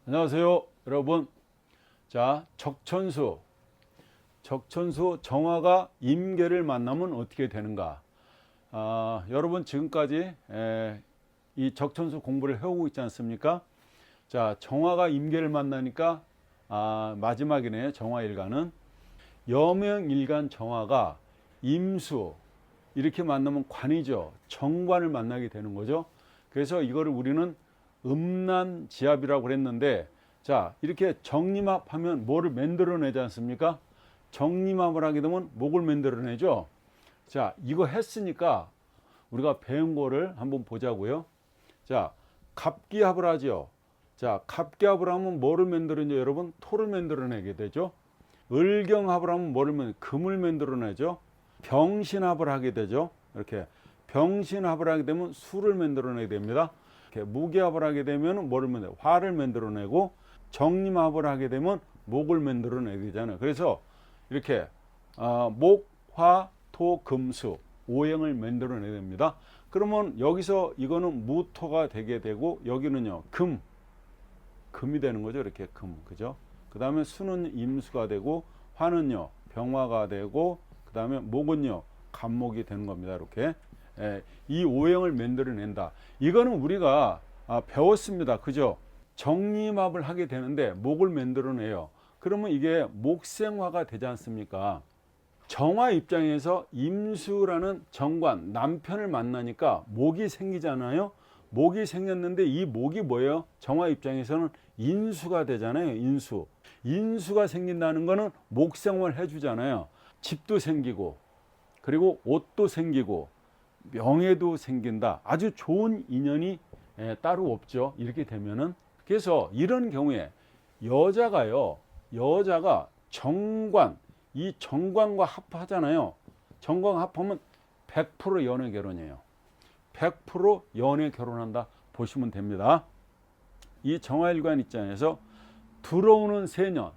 안녕하세요 여러분. 자, 적천수 정화가 임계를 만나면 어떻게 되는가. 여러분 지금까지 이 적천수 공부를 해오고 있지 않습니까? 자, 정화가 임계를 만나니까 마지막이네요. 정화일간은 여명일간 정화가 임수 이렇게 만나면 관이죠. 정관을 만나게 되는 거죠. 그래서 이거를 우리는 음란지합이라고 그랬는데, 자, 이렇게 정림합하면 뭐를 만들어내지 않습니까? 정림합을 하게 되면 목을 만들어내죠. 자, 이거 했으니까 우리가 배운 거를 한번 보자고요. 자, 갑기합을 하죠. 자, 갑기합을 하면 뭐를 만들어내죠? 여러분, 토를 만들어내게 되죠. 을경합을 하면 뭐를 금을 만들어내죠. 병신합을 하게 되죠. 이렇게 병신합을 하게 되면 수를 만들어내게 됩니다. 이렇게 무기합을 하게 되면 뭐를 만들어? 화를 만들어내고, 정림합을 하게 되면 목을 만들어내게 되잖아요. 그래서 이렇게 목, 화, 토, 금, 수 오행을 만들어내야 됩니다. 그러면 여기서 이거는 무토가 되게 되고, 여기는요 금이 되는 거죠. 이렇게 금, 그죠? 그 다음에 수는 임수가 되고, 화는요 병화가 되고, 그 다음에 목은요 간목이 되는 겁니다. 이렇게 이 오행을 만들어낸다. 이거는 우리가 배웠습니다. 그죠? 정림합을 하게 되는데 목을 만들어내요. 그러면 이게 목생화가 되지 않습니까? 정화 입장에서 임수라는 정관, 남편을 만나니까 목이 생기잖아요. 목이 생겼는데 이 목이 뭐예요? 정화 입장에서는 인수가 되잖아요. 인수가 생긴다는 거는 목생활을 해주잖아요. 집도 생기고, 그리고 옷도 생기고, 명예도 생긴다. 아주 좋은 인연이 따로 없죠. 이렇게 되면은. 그래서 이런 경우에 여자가 정관, 이 정관과 합하잖아요. 정관과 합하면 100% 연애 결혼이에요. 100% 연애 결혼한다 보시면 됩니다. 이 정화일관 입장에서 들어오는 새년,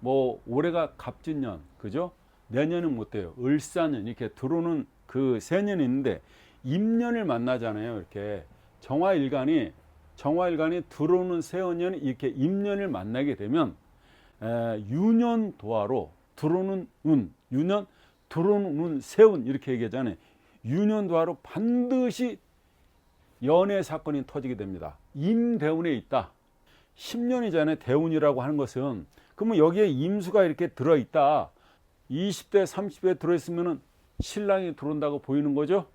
뭐 올해가 갑진년, 그죠? 내년은 못 돼요. 을사년, 이렇게 들어오는 그 새년이 있는데 임년을 만나잖아요. 이렇게 정화일간이 들어오는 새년이 이렇게 임년을 만나게 되면 유년도화로 들어오는 운, 들어오는 운, 세운 이렇게 얘기하잖아요. 유년도화로 반드시 연애 사건이 터지게 됩니다. 임대운에 있다. 10년이 전에 대운이라고 하는 것은, 그러면 여기에 임수가 이렇게 들어있다. 20대, 30대 들어있으면 신랑이 들어온다고 보이는 거죠.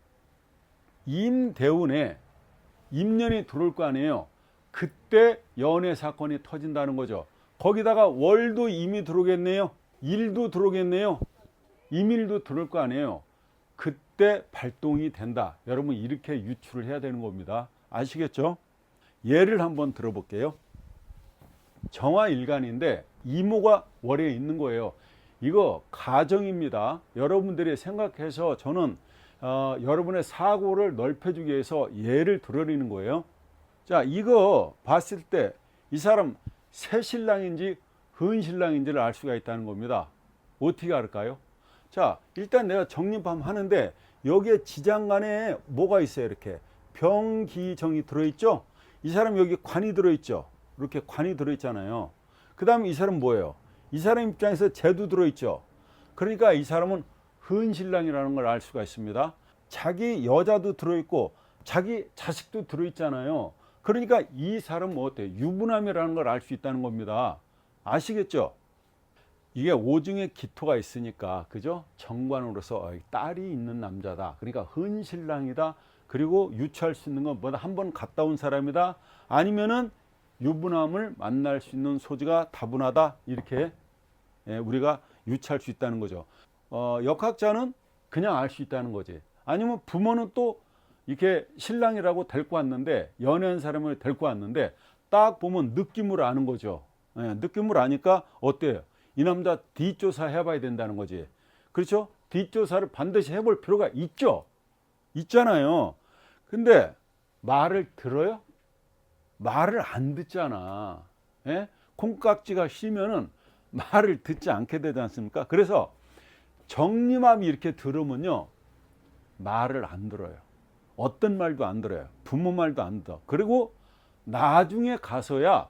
임대운에 임년이 들어올 거 아니에요. 그때 연애 사건이 터진다는 거죠. 거기다가 월도 임이 들어오겠네요. 일도 들어오겠네요. 임일도 들어올 거 아니에요. 그때 발동이 된다. 여러분 이렇게 유추를 해야 되는 겁니다. 아시겠죠? 예를 한번 들어볼게요. 정화일간인데 이모가 월에 있는 거예요. 이거 가정입니다. 여러분들이 생각해서 저는 여러분의 사고를 넓혀주기 위해서 예를 들어드리는 거예요. 자, 이거 봤을 때 이 사람 새신랑인지 흔신랑인지를 알 수가 있다는 겁니다. 어떻게 알까요? 자, 일단 내가 정립함 하는데 여기에 지장간에 뭐가 있어요? 이렇게 병기정이 들어있죠. 이 사람 여기 관이 들어있죠. 이렇게 관이 들어있잖아요. 그 다음에 이 사람 뭐예요? 이 사람 입장에서 재도 들어있죠. 그러니까 이 사람은 흔신랑이라는 걸 알 수가 있습니다. 자기 여자도 들어있고 자기 자식도 들어있잖아요. 그러니까 이 사람은 뭐 어때요? 유부남이라는 걸 알 수 있다는 겁니다. 아시겠죠? 이게 오중에 기토가 있으니까, 그죠? 정관으로서 딸이 있는 남자다. 그러니까 흔신랑이다. 그리고 유추할 수 있는 건 뭐다? 한번 갔다 온 사람이다. 아니면은 유부남을 만날 수 있는 소지가 다분하다. 이렇게 우리가 유추할 수 있다는 거죠. 역학자는 그냥 알 수 있다는 거지. 아니면 부모는 또 이렇게 신랑이라고 데리고 왔는데, 연애한 사람을 데리고 왔는데 딱 보면 느낌으로 아는 거죠. 느낌으로 아니까 어때요? 이 남자 뒷조사 해봐야 된다는 거지. 그렇죠? 뒷조사를 반드시 해볼 필요가 있잖아요. 근데 말을 들어요? 말을 안 듣잖아. 콩깍지가 쉬면은 말을 듣지 않게 되지 않습니까? 그래서 정림함이 이렇게 들으면요, 말을 안 들어요. 어떤 말도 안 들어요. 부모 말도 안 들어. 그리고 나중에 가서야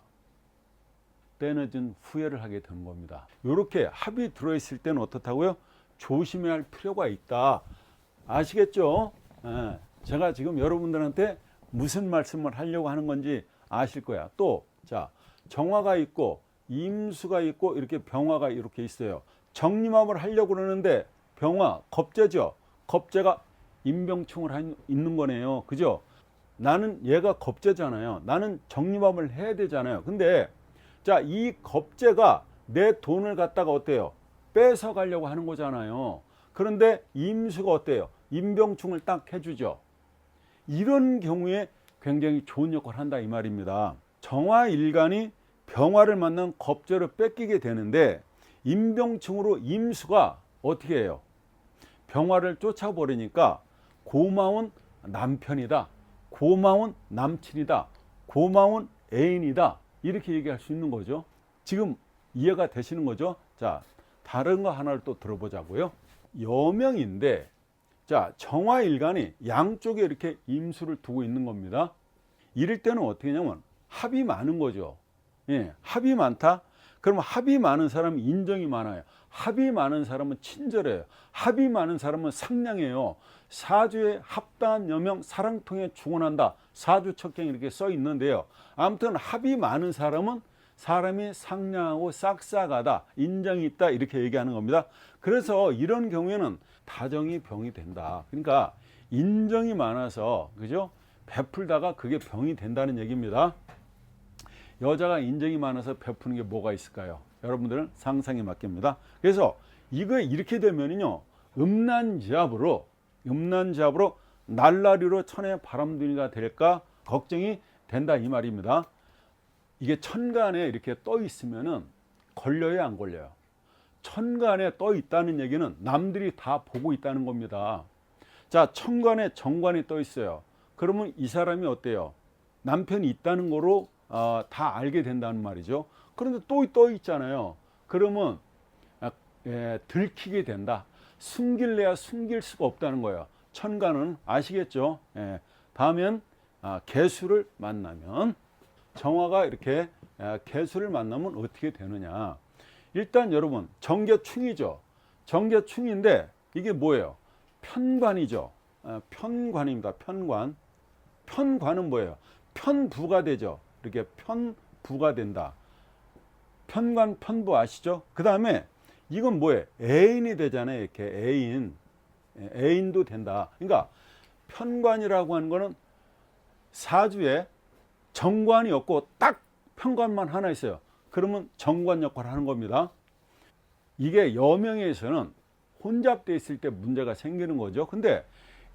때늦은 후회를 하게 되는 겁니다. 이렇게 합이 들어있을 때는 어떻다고요? 조심해야 할 필요가 있다. 아시겠죠? 예, 제가 지금 여러분들한테 무슨 말씀을 하려고 하는 건지 아실 거야. 또, 자, 정화가 있고 임수가 있고 이렇게 병화가 이렇게 있어요. 정림합을 하려고 그러는데 병화, 겁재죠. 겁재가 임병충을 있는 거네요. 그죠? 나는 얘가 겁재잖아요. 나는 정림합을 해야 되잖아요. 근데 자, 이 겁재가 내 돈을 갖다가 어때요? 뺏어 가려고 하는 거잖아요. 그런데 임수가 어때요? 임병충을 딱 해주죠. 이런 경우에 굉장히 좋은 역할을 한다 이 말입니다. 정화일간이 병화를 만난 겁재를 뺏기게 되는데 임병충으로 임수가 어떻게 해요? 병화를 쫓아버리니까 고마운 남편이다, 고마운 남친이다, 고마운 애인이다, 이렇게 얘기할 수 있는 거죠. 지금 이해가 되시는 거죠? 자, 다른 거 하나를 또 들어보자고요. 여명인데, 자, 정화일간이 양쪽에 이렇게 임수를 두고 있는 겁니다. 이럴 때는 어떻게 하냐면 합이 많은 거죠. 예, 합이 많다? 그러면 합이 많은 사람은 인정이 많아요. 합이 많은 사람은 친절해요. 합이 많은 사람은 상냥해요. 사주에 합단 여명 사랑통에 중원한다. 사주척경 이렇게 써 있는데요. 아무튼 합이 많은 사람은 사람이 상냥하고 싹싹하다, 인정이 있다, 이렇게 얘기하는 겁니다. 그래서 이런 경우에는 다정이 병이 된다. 그러니까 인정이 많아서, 그죠? 베풀다가 그게 병이 된다는 얘기입니다. 여자가 인정이 많아서 베푸는 게 뭐가 있을까요? 여러분들은 상상에 맡깁니다. 그래서 이거 이렇게 되면요, 음란지압으로 날라리로 천의 바람둥이가 될까 걱정이 된다 이 말입니다. 이게 천간에 이렇게 떠 있으면은 걸려요, 안 걸려요? 천간에 떠 있다는 얘기는 남들이 다 보고 있다는 겁니다. 자, 천간에 정관이 떠 있어요. 그러면 이 사람이 어때요? 남편이 있다는 거로 다 알게 된다는 말이죠. 그런데 또 떠 있잖아요. 그러면 들키게 된다. 숨길래야 숨길 수가 없다는 거예요. 천간은 아시겠죠? 다음엔 개수를 만나면, 정화가 이렇게 개수를 만나면 어떻게 되느냐. 일단 여러분, 정계충이죠. 정계충인데 이게 뭐예요? 편관이죠. 편관입니다. 편관. 편관은 뭐예요? 편부가 되죠. 이렇게 편부가 된다. 편관, 편부 아시죠? 그 다음에 이건 뭐예요? 애인이 되잖아요. 이렇게 애인도 된다. 그러니까 편관이라고 하는 거는 사주에 정관이 없고 딱 편관만 하나 있어요. 그러면 정관 역할을 하는 겁니다. 이게 여명에서는 혼잡돼 있을 때 문제가 생기는 거죠. 근데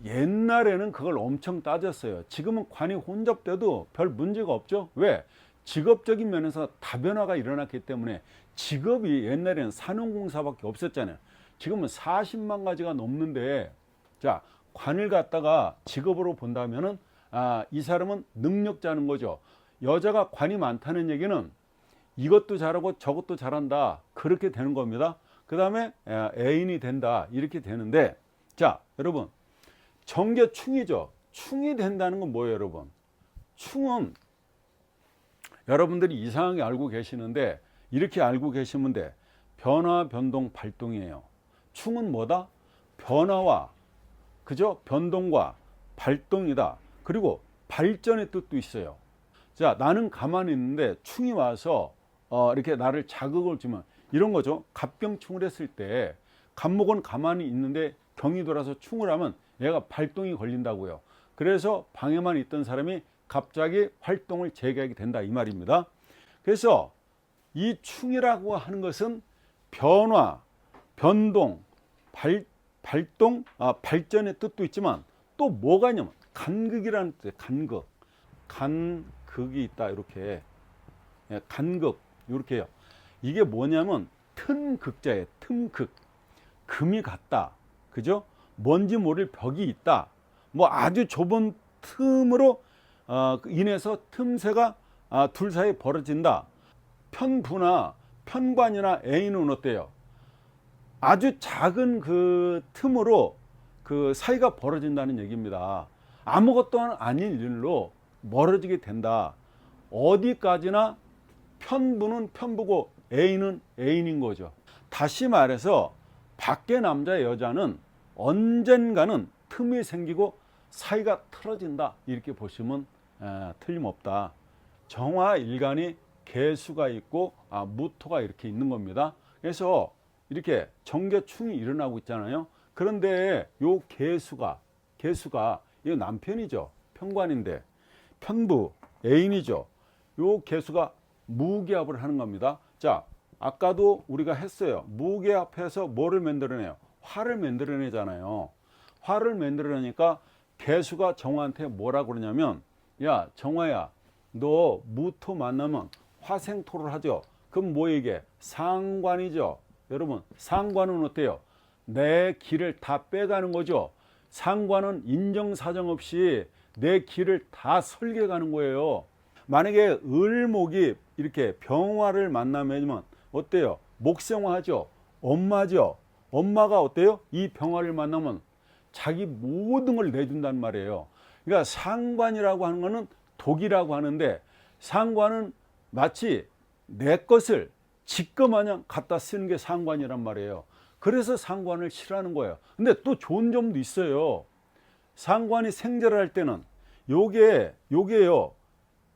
옛날에는 그걸 엄청 따졌어요. 지금은 관이 혼잡돼도 별 문제가 없죠. 왜? 직업적인 면에서 다변화가 일어났기 때문에. 직업이 옛날에는 산업공사밖에 없었잖아요. 지금은 40만 가지가 넘는데, 자, 관을 갖다가 직업으로 본다면은 이 사람은 능력자는 거죠. 여자가 관이 많다는 얘기는 이것도 잘하고 저것도 잘한다, 그렇게 되는 겁니다. 그 다음에 애인이 된다, 이렇게 되는데, 자, 여러분, 정계충이죠. 충이 된다는 건 뭐예요, 여러분? 충은 여러분들이 이상하게 알고 계시는데, 이렇게 알고 계시면 돼. 변화, 변동, 발동이에요. 충은 뭐다? 변화와, 그죠? 변동과 발동이다. 그리고 발전의 뜻도 있어요. 자, 나는 가만히 있는데 충이 와서 이렇게 나를 자극을 주면, 이런 거죠. 갑경충을 했을 때 갑목은 가만히 있는데 경이 돌아서 충을 하면 얘가 발동이 걸린다고요. 그래서 방에만 있던 사람이 갑자기 활동을 재개하게 된다 이 말입니다. 그래서 이 충이라고 하는 것은 변화, 변동, 발동, 발전의 뜻도 있지만 또 뭐가 있냐면 간극이라는 뜻이에요. 간극이 있다, 이렇게. 간극, 이렇게 해요. 이게 뭐냐면 틈극자예요. 틈극. 금이 같다, 그죠? 뭔지 모를 벽이 있다. 뭐 아주 좁은 틈으로 인해서 틈새가 둘 사이에 벌어진다. 편부나 편관이나 애인은 어때요? 아주 작은 그 틈으로 그 사이가 벌어진다는 얘기입니다. 아무것도 아닌 일로 멀어지게 된다. 어디까지나 편부는 편부고 애인은 애인인 거죠. 다시 말해서 밖에 남자 여자는 언젠가는 틈이 생기고 사이가 틀어진다, 이렇게 보시면 틀림없다. 정화일간이 개수가 있고 무토가 이렇게 있는 겁니다. 그래서 이렇게 정계충이 일어나고 있잖아요. 그런데 요 개수가 이거 남편이죠. 편관인데 편부 애인이죠. 요 개수가 무기합을 하는 겁니다. 자, 아까도 우리가 했어요. 무기합해서 뭐를 만들어내요? 화를 만들어내잖아요. 화를 만들어내니까 개수가 정화한테 뭐라 그러냐면, 야 정화야, 너 무토 만나면 화생토를 하죠. 그럼 뭐 이게? 상관이죠. 여러분, 상관은 어때요? 내 길을 다 빼가는 거죠. 상관은 인정사정 없이 내 길을 다 설계가는 거예요. 만약에 을목이 이렇게 병화를 만나면 어때요? 목생화하죠. 엄마죠. 엄마가 어때요? 이 병화를 만나면 자기 모든 걸 내준단 말이에요. 그러니까 상관이라고 하는 거는 독이라고 하는데, 상관은 마치 내 것을 지꺼마냥 갖다 쓰는 게 상관이란 말이에요. 그래서 상관을 싫어하는 거예요. 근데 또 좋은 점도 있어요. 상관이 생절을 할 때는 요게요.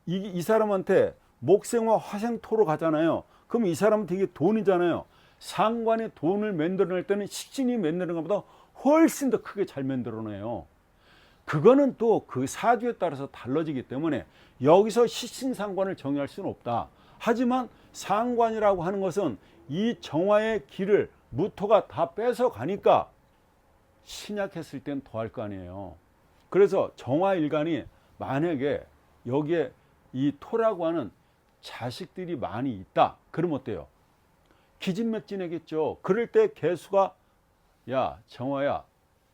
이 사람한테 목생화 화생토로 가잖아요. 그럼 이 사람은 되게 돈이잖아요. 상관이 돈을 만들어낼 때는 식신이 만드는 것보다 훨씬 더 크게 잘 만들어내요. 그거는 또 그 사주에 따라서 달라지기 때문에 여기서 식신상관을 정의할 수는 없다. 하지만 상관이라고 하는 것은 이 정화의 길을 무토가 다 뺏어 가니까 신약했을 땐 더할 거 아니에요. 그래서 정화일간이 만약에 여기에 이 토라고 하는 자식들이 많이 있다, 그러면 어때요? 기진맥진하겠죠. 그럴 때 개수가, 야 정화야,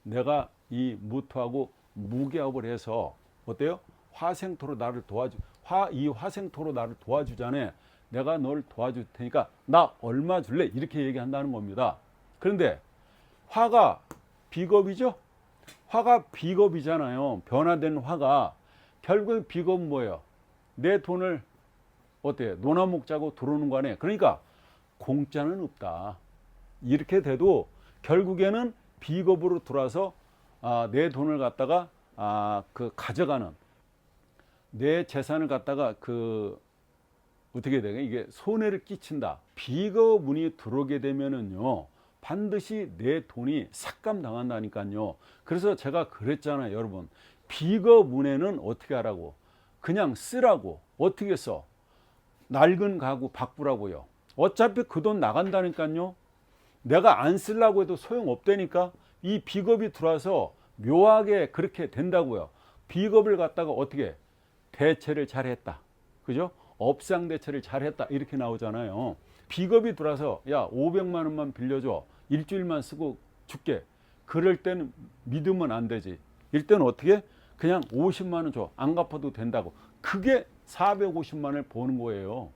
내가 이 무토하고 무기합을 해서 어때요? 화생토로 나를 도와주, 이 화생토로 나를 도와주자네. 내가 널 도와줄 테니까 나 얼마 줄래? 이렇게 얘기한다는 겁니다. 그런데 화가 비겁이죠. 화가 비겁이잖아요. 변화된 화가. 결국 비겁은 뭐예요? 내 돈을 어때요? 논아먹자고 들어오는 거 아니에요. 그러니까 공짜는 없다. 이렇게 돼도 결국에는 비겁으로 들어와서 내 돈을 갖다가 가져가는, 내 재산을 갖다가 어떻게 되냐, 이게 손해를 끼친다. 비겁운이 들어오게 되면은요, 반드시 내 돈이 삭감당한다니까요. 그래서 제가 그랬잖아요, 여러분. 비겁운에는 어떻게 하라고? 그냥 쓰라고. 어떻게 써? 낡은 가구 바꾸라고요. 어차피 그 돈 나간다니까요. 내가 안 쓰려고 해도 소용없다니까. 이 비겁이 들어와서 묘하게 그렇게 된다고요. 비겁을 갖다가 어떻게 대체를 잘했다, 그죠? 업상 대체를 잘했다, 이렇게 나오잖아요. 비겁이 들어와서 야 500만 원만 빌려줘, 일주일만 쓰고 줄게. 그럴 때는 믿으면 안 되지. 일단 어떻게? 그냥 50만 원 줘, 안 갚아도 된다고. 그게 450만 원을 버는 거예요.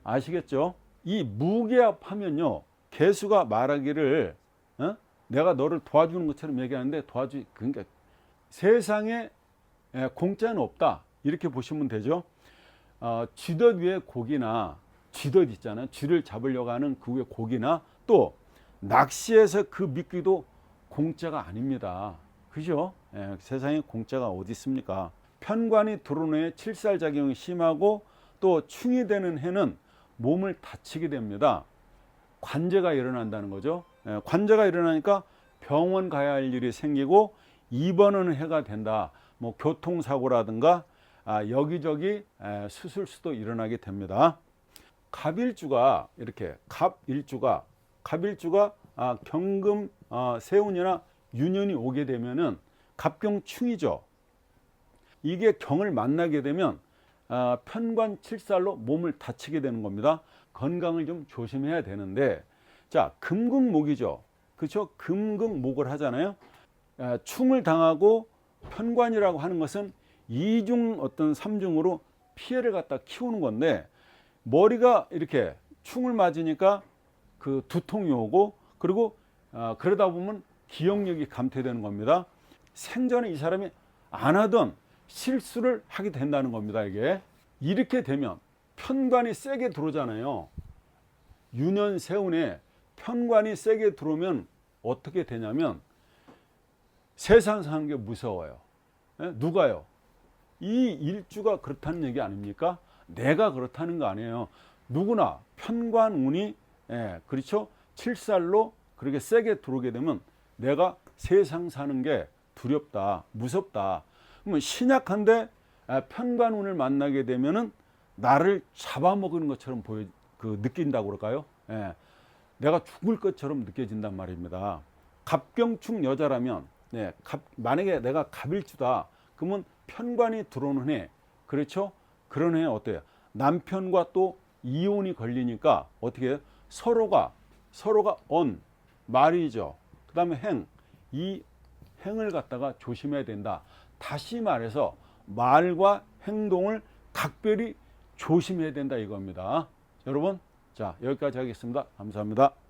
아시겠죠? 이 무계합하면요, 개수가 말하기를 내가 너를 도와주는 것처럼 얘기하는데 그러니까 세상에 공짜는 없다, 이렇게 보시면 되죠. 쥐덫 위에 고기나, 쥐덫 있잖아요. 쥐를 잡으려고 하는 그 위에 고기나, 또 낚시에서 그 미끼도 공짜가 아닙니다. 그죠? 세상에 공짜가 어디 있습니까? 편관이 들어오는 해 칠살작용이 심하고, 또 충이 되는 해는 몸을 다치게 됩니다. 관제가 일어난다는 거죠. 관제가 일어나니까 병원 가야 할 일이 생기고 입원하는 해가 된다. 뭐 교통사고라든가 여기저기 수술수도 일어나게 됩니다. 갑일주가 이렇게 갑일주가 경금 세운이나 유년이 오게 되면은 갑경충이죠. 이게 경을 만나게 되면 편관 칠살로 몸을 다치게 되는 겁니다. 건강을 좀 조심해야 되는데, 자, 금극목이죠. 그렇죠? 금극목을 하잖아요. 충을 당하고 편관이라고 하는 것은 이중 어떤 삼중으로 피해를 갖다 키우는 건데, 머리가 이렇게 충을 맞으니까 그 두통이 오고, 그리고 그러다 보면 기억력이 감퇴되는 겁니다. 생전에 이 사람이 안 하던 실수를 하게 된다는 겁니다. 이게 이렇게 되면 편관이 세게 들어오잖아요. 유년세운에 편관이 세게 들어오면 어떻게 되냐면 세상 사는 게 무서워요. 예? 누가요? 이 일주가 그렇다는 얘기 아닙니까? 내가 그렇다는 거 아니에요. 누구나 편관운이 그렇죠? 칠살로 그렇게 세게 들어오게 되면 내가 세상 사는 게 두렵다, 무섭다. 그러면 신약한데 편관운을 만나게 되면은 나를 잡아먹는 것처럼 느낀다고 그럴까요? 내가 죽을 것처럼 느껴진단 말입니다. 갑경축 여자라면 만약에 내가 갑일주다 그러면 편관이 들어오는 해, 그렇죠? 그런 해에 어때요? 남편과 또 이혼이 걸리니까 어떻게 해요? 서로가 말이죠. 그 다음에 이 행을 갖다가 조심해야 된다. 다시 말해서 말과 행동을 각별히 조심해야 된다 이겁니다. 여러분, 자, 여기까지 하겠습니다. 감사합니다.